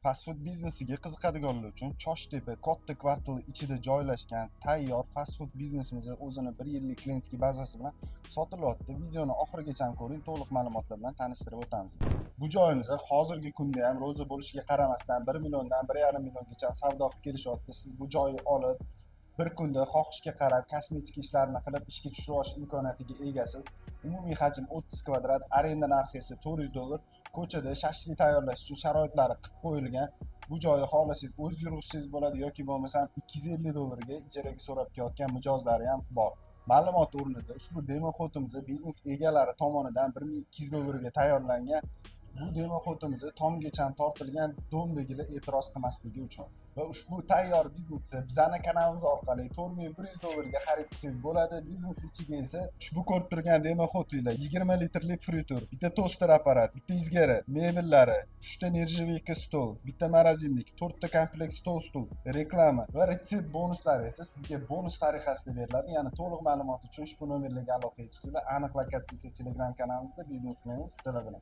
Fast food biznesiga qiziqadiganlar uchun Choshtepa katta kvartali ichida joylashgan tayyor fast food biznesimiz o'zini 1 yillik klientskiy bazasi bilan sotilyapti. Videoni oxirigacha ko'ring, to'liq ma'lumotlar bilan tanishtirib o'tamiz. Bu joyimiz hozirgi kunda ham ro'za bo'lishiga qaramasdan 1 milliondan 1,5 milliongacha savdo qilib kelishyapti. Siz bu joyni olib bir kunda xohishga qarab kosmetik ishlarni qilib ishga tushirib olish imkoniyatiga egasiz. Umumiy hajm 30 kvadrat, arenda narxi esa $400. Ko'chada shashlik tayyorlash uchun sharoitlari qilib qo'yilgan. Bu joyni xohlasangiz o'z yurg'ichingiz bo'ladi yoki bo'lmasam $250 ijaraga so'rab kelayotgan mijozlari ham bor. Ma'lumot o'rnida ushbu demo fotimiz biznes egalari tomonidan $1200 ga tayyorlangan. Bu demo fotomiz tomgacha tortilgan domdagilar e'tiroz qilmasligi uchun. Va ushbu tayyor biznesni bizning kanalimiz orqali $4100 ga xarid qilsangiz bo'ladi. Biznes ichiga esa ushbu ko'rib turgan demo fotolar 20 litrli fritur, bitta toster apparat, bitta izgari, mebellari, 3 ta nержавейка stol, bitta morozinnik, 4 ta komplekt stol stul, reklama va retsept bonuslari esa sizga bonus tariqasida beriladi. Ya'ni to'liq ma'lumot uchun ushbu nomerlarga aloqaga chiqinglar. Aniq lokatsiyasi Telegram kanalimizda biznesmenimiz sizlar bilan.